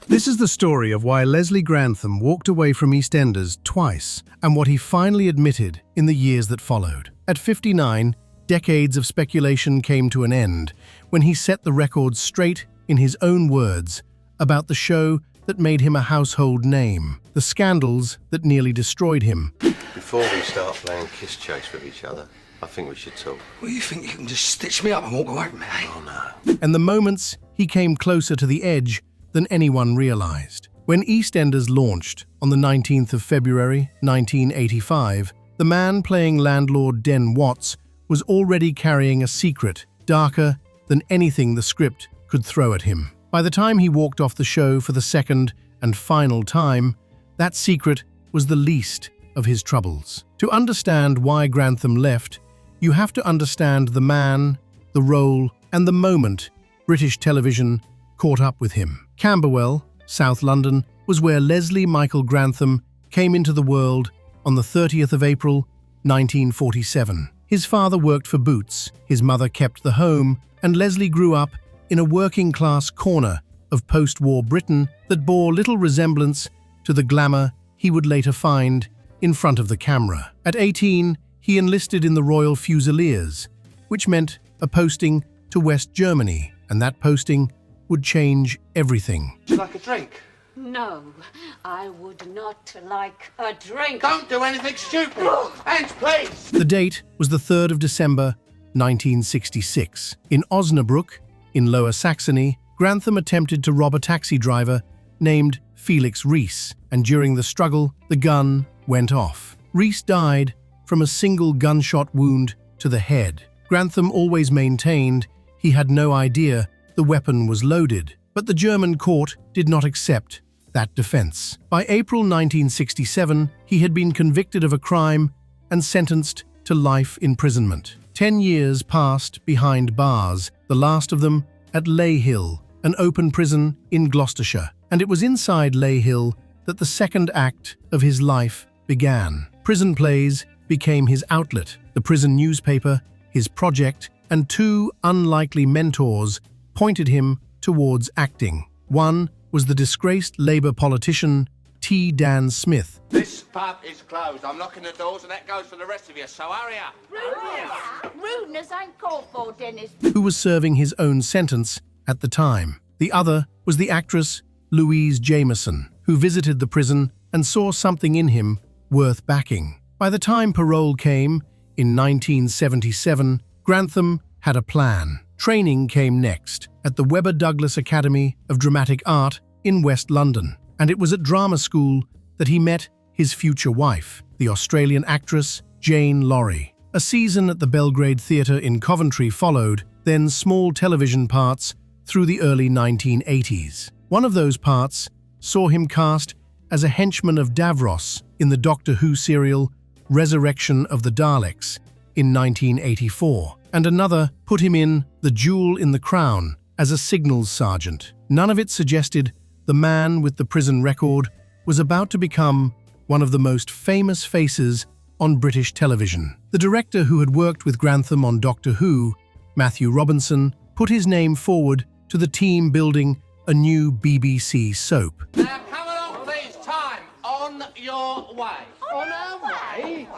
This is the story of why Leslie Grantham walked away from Eastenders twice and what he finally admitted in the years that followed. At 59, decades of speculation came to an end when he set the record straight in his own words about the show that made him a household name, the scandals that nearly destroyed him. Before we start playing kiss chase with each other, I think we should talk. Well, you think you can just stitch me up and walk away from me? Oh, no. And the moments he came closer to the edge than anyone realized. When Eastenders launched on the 19th of February, 1985, the man playing landlord Den Watts was already carrying a secret darker than anything the script could throw at him. By the time he walked off the show for the second and final time, that secret was the least of his troubles. To understand why Grantham left, you have to understand the man, the role, and the moment British television caught up with him. Camberwell, South London, was where Leslie Michael Grantham came into the world on the 30th of April, 1947. His father worked for Boots, his mother kept the home, and Leslie grew up in a working-class corner of post-war Britain that bore little resemblance to the glamour he would later find in front of the camera. At 18, he enlisted in the Royal Fusiliers, which meant a posting to West Germany, and that posting would change everything. Would you like a drink? No, I would not like a drink. Don't do anything stupid! Hands, please! The date was the 3rd of December, 1966. In Osnabrück, in Lower Saxony, Grantham attempted to rob a taxi driver named Felix Rees, and during the struggle, the gun went off. Rees died from a single gunshot wound to the head. Grantham always maintained he had no idea the weapon was loaded, but the German court did not accept that defense. By April 1967, he had been convicted of a crime and sentenced to life imprisonment. 10 years passed behind bars, the last of them at Leyhill, an open prison in Gloucestershire. And it was inside Leyhill that the second act of his life began. Prison plays became his outlet, the prison newspaper, his project, and two unlikely mentors pointed him towards acting. One was the disgraced Labour politician T. Dan Smith. This pub is closed. I'm locking the doors and that goes for the rest of you, so hurry up. Rudeness ain't called for, Dennis. Who was serving his own sentence at the time. The other was the actress Louise Jameson, who visited the prison and saw something in him worth backing. By the time parole came, in 1977, Grantham had a plan. Training came next, at the Webber Douglas Academy of Dramatic Art in West London. And it was at drama school that he met his future wife, the Australian actress Jane Laurie. A season at the Belgrade Theatre in Coventry followed, then small television parts through the early 1980s. One of those parts saw him cast as a henchman of Davros in the Doctor Who serial Resurrection of the Daleks in 1984, and another put him in The Jewel in the Crown as a signals sergeant. None of it suggested the man with the prison record was about to become one of the most famous faces on British television. The director who had worked with Grantham on Doctor Who, Matthew Robinson, put his name forward to the team building a new BBC soap. Now come along, please. Time. On your way. On our way?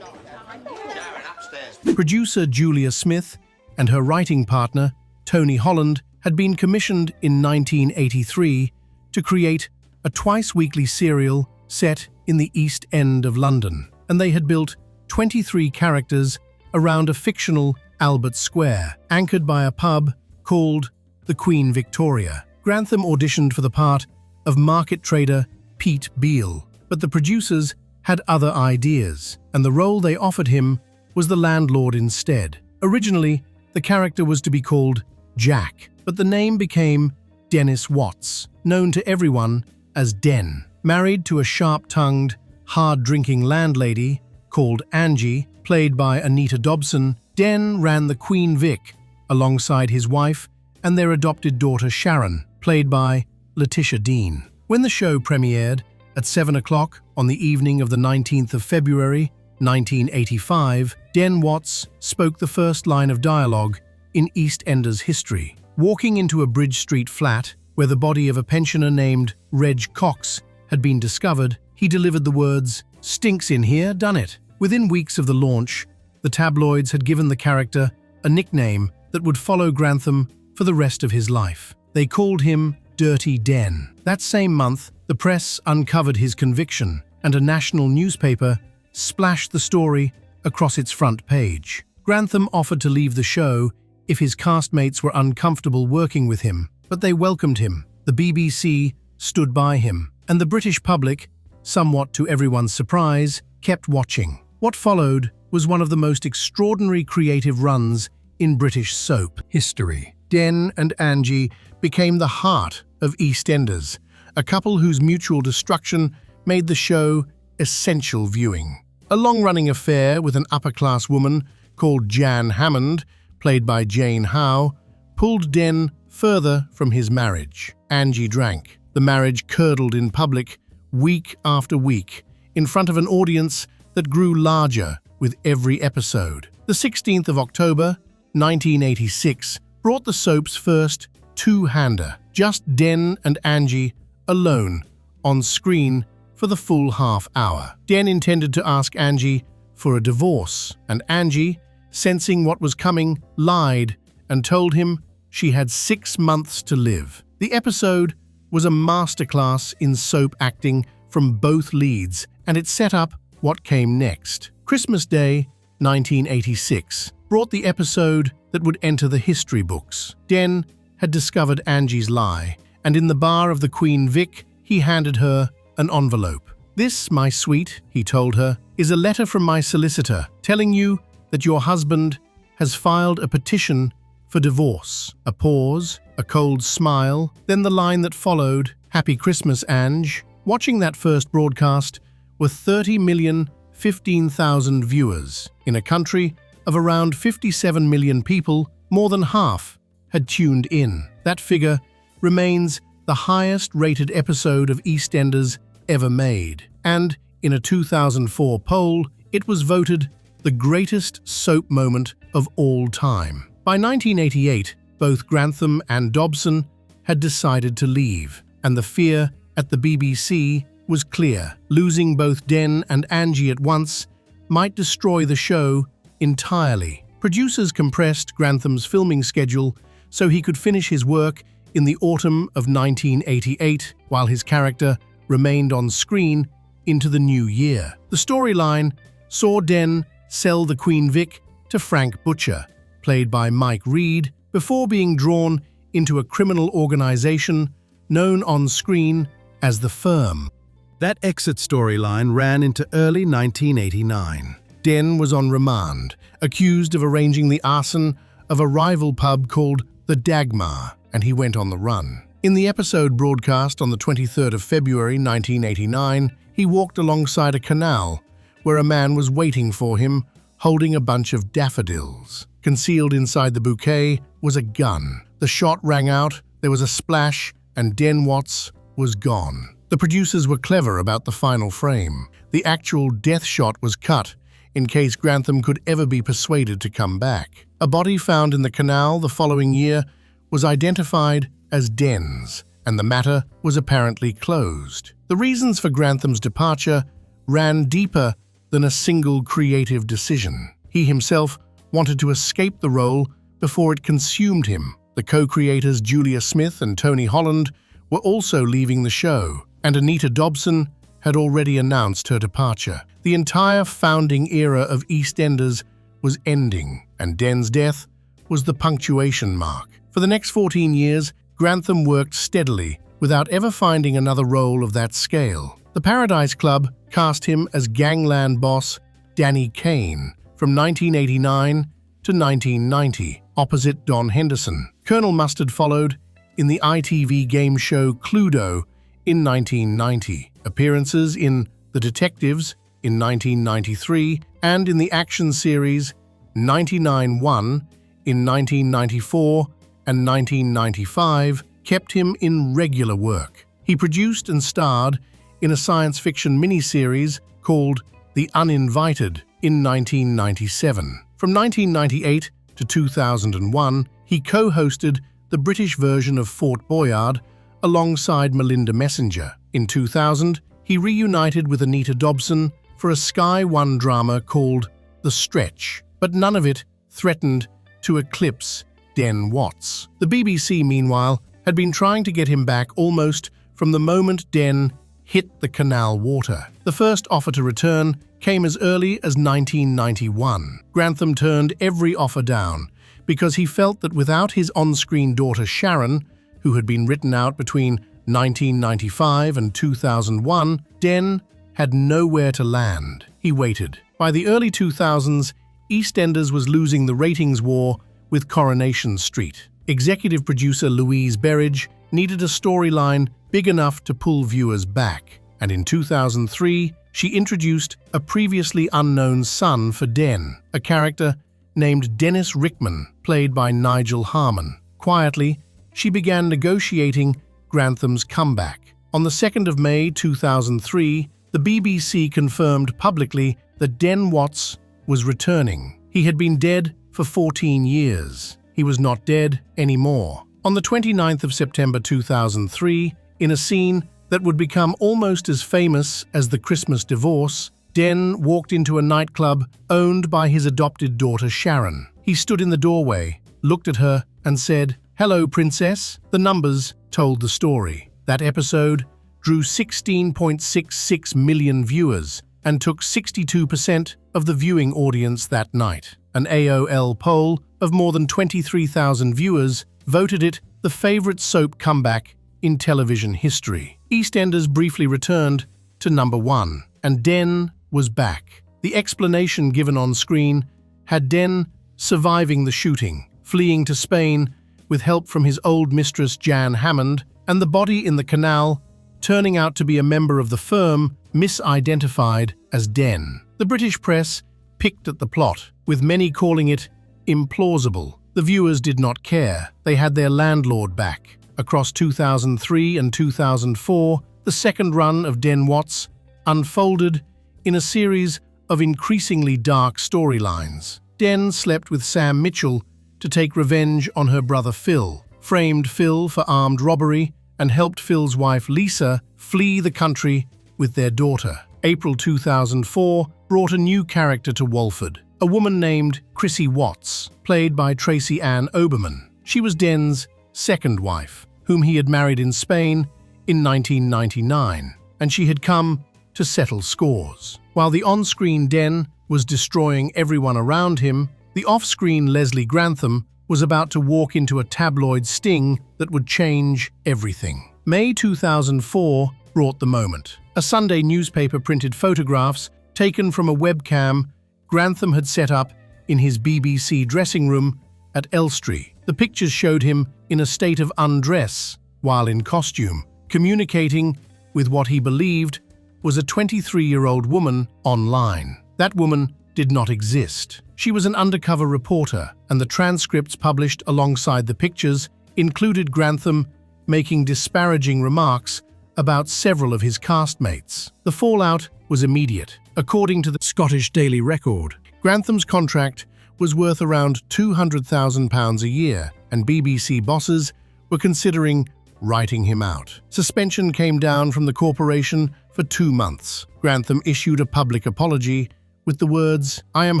Darren, upstairs. Producer Julia Smith and her writing partner, Tony Holland, had been commissioned in 1983 to create a twice-weekly serial set in the East End of London, and they had built 23 characters around a fictional Albert Square, anchored by a pub called the Queen Victoria. Grantham auditioned for the part of market trader Pete Beale, but the producers had other ideas, and the role they offered him was the landlord instead. Originally, the character was to be called Jack, but the name became Dennis Watts, known to everyone as Den. Married to a sharp-tongued, hard-drinking landlady called Angie, played by Anita Dobson, Den ran the Queen Vic alongside his wife and their adopted daughter Sharon, played by Letitia Dean. When the show premiered at 7 o'clock on the evening of the 19th of February, 1985, Den Watts spoke the first line of dialogue in Eastenders history. Walking into a Bridge Street flat where the body of a pensioner named Reg Cox had been discovered, he delivered the words, "Stinks in here, done it." Within weeks of the launch, the tabloids had given the character a nickname that would follow Grantham for the rest of his life. They called him Dirty Den. That same month, the press uncovered his conviction, and a national newspaper splashed the story across its front page. Grantham offered to leave the show if his castmates were uncomfortable working with him, but they welcomed him. The BBC stood by him, and the British public, somewhat to everyone's surprise, kept watching. What followed was one of the most extraordinary creative runs in British soap history. Den and Angie became the heart of Eastenders, a couple whose mutual destruction made the show essential viewing. A long-running affair with an upper-class woman called Jan Hammond, played by Jane Howe, pulled Den further from his marriage. Angie drank. The marriage curdled in public week after week, in front of an audience that grew larger with every episode. The 16th of October, 1986, brought the soap's first two-hander, just Den and Angie alone on screen for the full half hour. Den intended to ask Angie for a divorce, and Angie, sensing what was coming, lied and told him she had 6 months to live. The episode was a masterclass in soap acting from both leads, and it set up what came next. Christmas Day, 1986, brought the episode that would enter the history books. Den had discovered Angie's lie, and in the bar of the Queen Vic, he handed her an envelope. "This, my sweet," he told her, "is a letter from my solicitor telling you that your husband has filed a petition for divorce." A pause, a cold smile, then the line that followed, "Happy Christmas, Ange." Watching that first broadcast were 30,015,000 viewers. In a country of around 57 million people, more than half had tuned in. That figure remains the highest-rated episode of EastEnders ever made, and in a 2004 poll, it was voted the greatest soap moment of all time. By 1988, both Grantham and Dobson had decided to leave, and the fear at the BBC was clear. Losing both Den and Angie at once might destroy the show entirely. Producers compressed Grantham's filming schedule so he could finish his work in the autumn of 1988, while his character remained on screen into the new year. The storyline saw Den sell the Queen Vic to Frank Butcher, played by Mike Reed, before being drawn into a criminal organization known on screen as The Firm. That exit storyline ran into early 1989. Den was on remand, accused of arranging the arson of a rival pub called the Dagmar, and he went on the run. In the episode broadcast on the 23rd of February 1989, he walked alongside a canal where a man was waiting for him, holding a bunch of daffodils. Concealed inside the bouquet was a gun. The shot rang out, there was a splash, and Den Watts was gone. The producers were clever about the final frame. The actual death shot was cut, in case Grantham could ever be persuaded to come back. A body found in the canal the following year was identified as Den's, and the matter was apparently closed. The reasons for Grantham's departure ran deeper than a single creative decision. He himself wanted to escape the role before it consumed him. The co-creators Julia Smith and Tony Holland were also leaving the show, and Anita Dobson had already announced her departure. The entire founding era of EastEnders was ending, and Den's death was the punctuation mark. For the next 14 years, Grantham worked steadily, without ever finding another role of that scale. The Paradise Club cast him as gangland boss Danny Kane from 1989 to 1990, opposite Don Henderson. Colonel Mustard followed in the ITV game show Cluedo in 1990, appearances in The Detectives in 1993, and in the action series 99-1 in 1994 and 1995 kept him in regular work. He produced and starred in a science fiction miniseries called The Uninvited in 1997. From 1998 to 2001, he co-hosted the British version of Fort Boyard alongside Melinda Messenger. In 2000, he reunited with Anita Dobson for a Sky One drama called The Stretch, but none of it threatened to eclipse Den Watts. The BBC, meanwhile, had been trying to get him back almost from the moment Den hit the canal water. The first offer to return came as early as 1991. Grantham turned every offer down because he felt that without his on-screen daughter Sharon, who had been written out between 1995 and 2001, Den had nowhere to land. He waited. By the early 2000s, Eastenders was losing the ratings war with Coronation Street. Executive producer Louise Berridge needed a storyline big enough to pull viewers back, and in 2003, she introduced a previously unknown son for Den, a character named Dennis Rickman, played by Nigel Harman. Quietly, she began negotiating Grantham's comeback. On the 2nd of May 2003, the BBC confirmed publicly that Den Watts was returning. He had been dead for 14 years. He was not dead anymore. On the 29th of September 2003, in a scene that would become almost as famous as the Christmas divorce, Den walked into a nightclub owned by his adopted daughter Sharon. He stood in the doorway, looked at her, and said, "Hello, princess." The numbers told the story. That episode drew 16.66 million viewers and took 62% of the viewing audience that night. An AOL poll of more than 23,000 viewers voted it the favorite soap comeback in television history. Eastenders briefly returned to number 1, and Den was back. The explanation given on screen had Den surviving the shooting, fleeing to Spain with help from his old mistress Jan Hammond, and the body in the canal turning out to be a member of the firm misidentified as Den. The British press picked at the plot, with many calling it implausible. The viewers did not care. They had their landlord back. Across 2003 and 2004, the second run of Den Watts unfolded in a series of increasingly dark storylines. Den slept with Sam Mitchell to take revenge on her brother Phil, framed Phil for armed robbery, and helped Phil's wife Lisa flee the country with their daughter. April 2004 brought a new character to Walford, a woman named Chrissy Watts, played by Tracy Ann Oberman. She was Den's second wife, whom he had married in Spain in 1999, and she had come to settle scores. While the on-screen Den was destroying everyone around him, the off-screen Leslie Grantham was about to walk into a tabloid sting that would change everything. May 2004 brought the moment. A Sunday newspaper printed photographs taken from a webcam Grantham had set up in his BBC dressing room at Elstree. The pictures showed him in a state of undress while in costume, communicating with what he believed was a 23-year-old woman online. That woman did not exist. She was an undercover reporter, and the transcripts published alongside the pictures included Grantham making disparaging remarks about several of his castmates. The fallout was immediate. According to the Scottish Daily Record, Grantham's contract was worth around £200,000 a year, and BBC bosses were considering writing him out. Suspension came down from the corporation for 2 months. Grantham issued a public apology with the words, "I am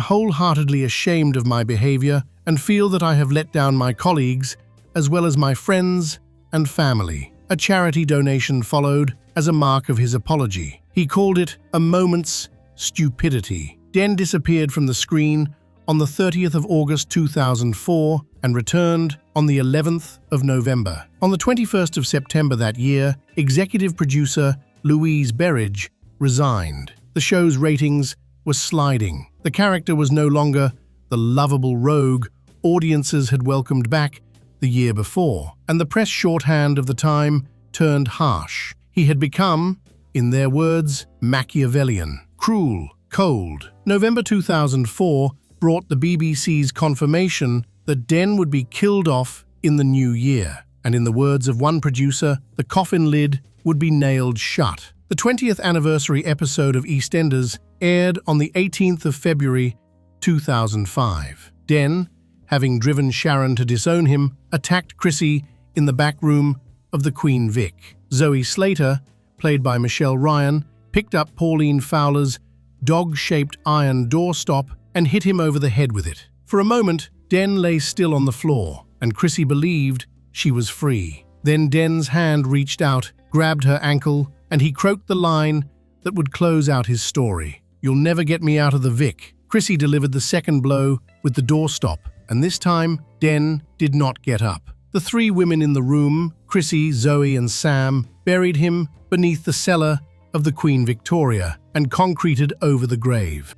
wholeheartedly ashamed of my behaviour and feel that I have let down my colleagues as well as my friends and family." A charity donation followed as a mark of his apology. He called it a moment's stupidity. Den disappeared from the screen on the 30th of August 2004 and returned on the 11th of November. On the 21st of September that year, executive producer Louise Berridge resigned. The show's ratings were sliding. The character was no longer the lovable rogue audiences had welcomed back the year before, and the press shorthand of the time turned harsh. He had become, in their words, Machiavellian, cruel, cold. November 2004 brought the BBC's confirmation that Den would be killed off in the new year, and in the words of one producer, the coffin lid would be nailed shut. The 20th anniversary episode of EastEnders aired on the 18th of February 2005. Den, having driven Sharon to disown him, attacked Chrissy in the back room of the Queen Vic. Zoe Slater, played by Michelle Ryan, picked up Pauline Fowler's dog-shaped iron doorstop and hit him over the head with it. For a moment, Den lay still on the floor, and Chrissy believed she was free. Then Den's hand reached out, grabbed her ankle, and he croaked the line that would close out his story. "You'll never get me out of the Vic." Chrissy delivered the second blow with the doorstop, and this time, Den did not get up. The three women in the room, Chrissy, Zoe, and Sam, buried him beneath the cellar of the Queen Victoria and concreted over the grave.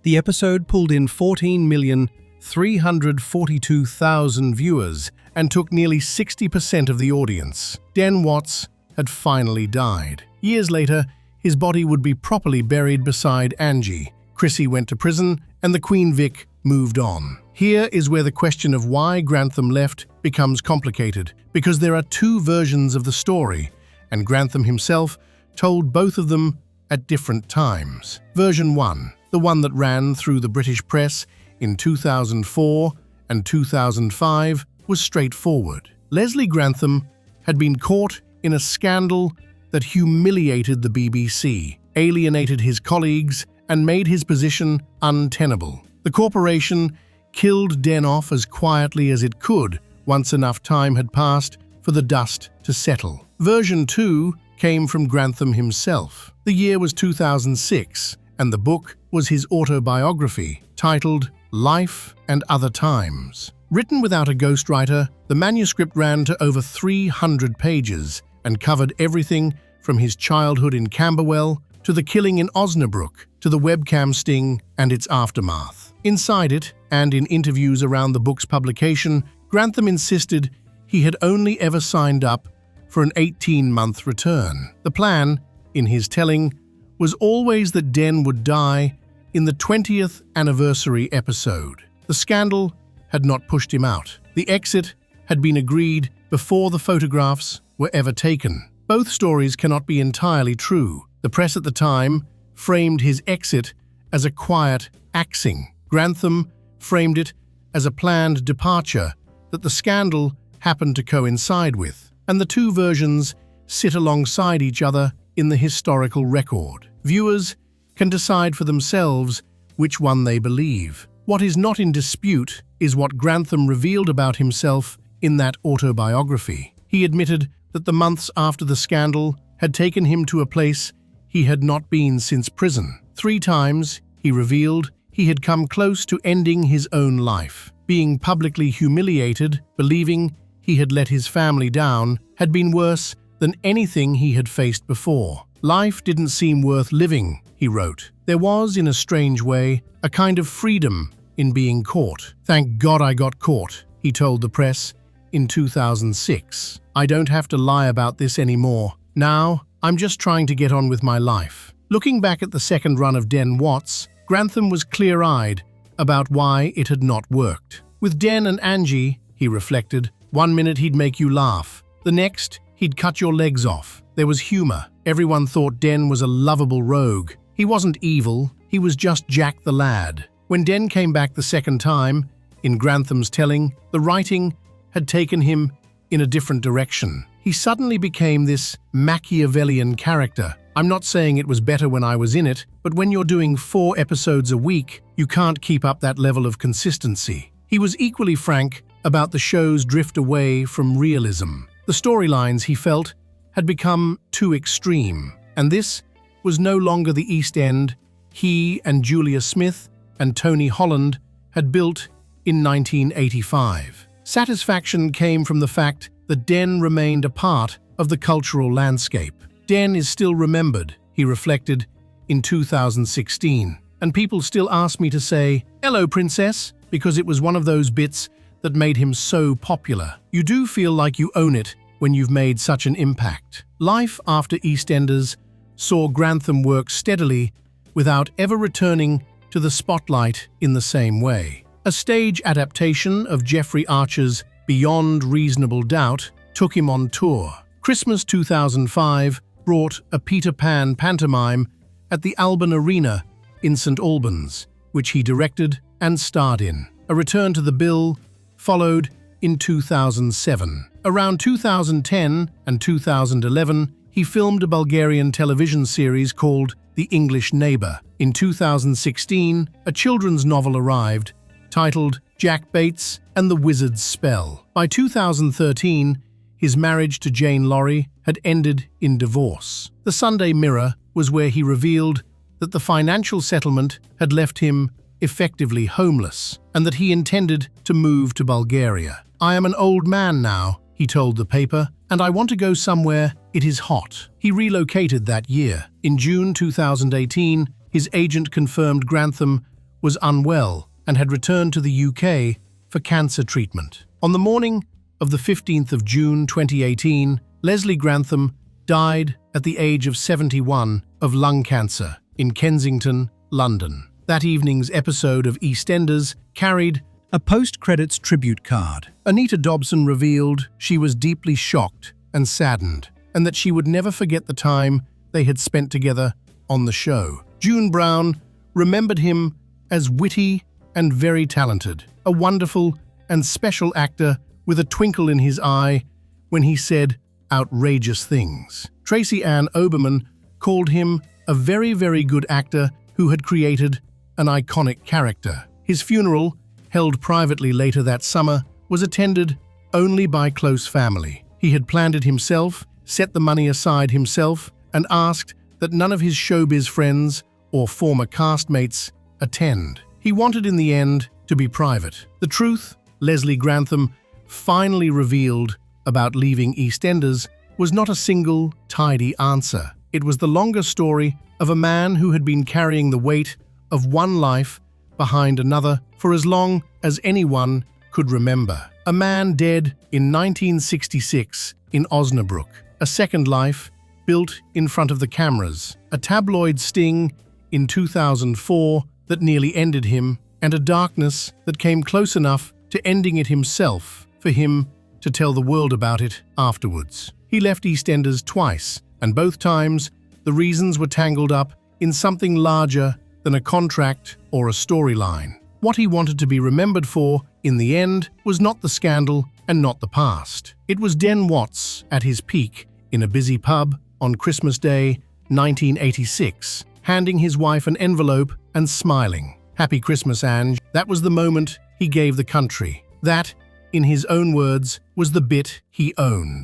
The episode pulled in 14,342,000 viewers and took nearly 60% of the audience. Den Watts had finally died. Years later, his body would be properly buried beside Angie. Chrissy went to prison, and the Queen Vic moved on. Here is where the question of why Grantham left becomes complicated, because there are two versions of the story, and Grantham himself told both of them at different times. Version 1, the one that ran through the British press in 2004 and 2005, was straightforward. Leslie Grantham had been caught in a scandal that humiliated the BBC, alienated his colleagues, and made his position untenable. The corporation killed Den off as quietly as it could once enough time had passed for the dust to settle. Version 2 came from Grantham himself. The year was 2006, and the book was his autobiography, titled Life and Other Times. Written without a ghostwriter, the manuscript ran to over 300 pages and covered everything from his childhood in Camberwell to the killing in Osnabrück, to the webcam sting and its aftermath. Inside it, and in interviews around the book's publication, Grantham insisted he had only ever signed up for an 18-month return. The plan, in his telling, was always that Den would die in the 20th anniversary episode. The scandal had not pushed him out. The exit had been agreed before the photographs were ever taken. Both stories cannot be entirely true. The press at the time framed his exit as a quiet axing. Grantham framed it as a planned departure that the scandal happened to coincide with, and the two versions sit alongside each other in the historical record. Viewers can decide for themselves which one they believe. What is not in dispute is what Grantham revealed about himself in that autobiography. He admitted that the months after the scandal had taken him to a place he had not been since prison. 3 times, he revealed, he had come close to ending his own life. Being publicly humiliated, believing he had let his family down, had been worse than anything he had faced before. Life didn't seem worth living, he wrote. There was, in a strange way, a kind of freedom in being caught. "Thank God I got caught," he told the press in 2006. "I don't have to lie about this anymore. Now, I'm just trying to get on with my life." Looking back at the second run of Den Watts, Grantham was clear-eyed about why it had not worked. With Den and Angie, he reflected, one minute he'd make you laugh. The next, he'd cut your legs off. There was humor. Everyone thought Den was a lovable rogue. He wasn't evil, he was just Jack the lad. When Den came back the second time, in Grantham's telling, the writing had taken him in a different direction. He suddenly became this Machiavellian character. I'm not saying it was better when I was in it, but when you're doing 4 episodes a week, you can't keep up that level of consistency. He was equally frank about the show's drift away from realism. The storylines, he felt, had become too extreme, and this was no longer the East End he and Julia Smith and Tony Holland had built in 1985. Satisfaction came from the fact that Den remained a part of the cultural landscape. Den is still remembered, he reflected in 2016, and people still ask me to say, "Hello, Princess," because it was one of those bits that made him so popular. You do feel like you own it when you've made such an impact. Life after Eastenders saw Grantham work steadily without ever returning to the spotlight in the same way. A stage adaptation of Jeffrey Archer's Beyond Reasonable Doubt took him on tour. Christmas 2005 brought a Peter Pan pantomime at the Alban Arena in St Albans, which he directed and starred in. A return to the bill followed in 2007. Around 2010 and 2011, he filmed a Bulgarian television series called The English Neighbour. In 2016, a children's novel arrived, titled Jack Bates and the Wizard's Spell. By 2013, his marriage to Jane Laurie had ended in divorce. The Sunday Mirror was where he revealed that the financial settlement had left him effectively homeless and that he intended to move to Bulgaria. "I am an old man now," he told the paper, "and I want to go somewhere it is hot." He relocated that year. In June 2018, his agent confirmed Grantham was unwell and had returned to the UK for cancer treatment. On the morning of the 15th of June 2018, Leslie Grantham died at the age of 71 of lung cancer in Kensington, London. That evening's episode of Eastenders carried a post-credits tribute card. Anita Dobson revealed she was deeply shocked and saddened, and that she would never forget the time they had spent together on the show. June Brown remembered him as witty and very talented, a wonderful and special actor with a twinkle in his eye when he said outrageous things. Tracy Ann Oberman called him a very, very good actor who had created an iconic character. His funeral, held privately later that summer, was attended only by close family. He had planned it himself, set the money aside himself, and asked that none of his showbiz friends or former castmates attend. He wanted in the end to be private. The truth Leslie Grantham finally revealed about leaving Eastenders was not a single, tidy answer. It was the longer story of a man who had been carrying the weight of one life behind another for as long as anyone could remember. A man dead in 1966 in Osnabrück, a second life built in front of the cameras, a tabloid sting in 2004 that nearly ended him, and a darkness that came close enough to ending it himself for him to tell the world about it afterwards. He left Eastenders twice, and both times the reasons were tangled up in something larger than a contract or a storyline. What he wanted to be remembered for, in the end, was not the scandal and not the past. It was Den Watts at his peak in a busy pub on Christmas Day, 1986, handing his wife an envelope and smiling. "Happy Christmas, Ange." That was the moment he gave the country. That, in his own words, was the bit he owned.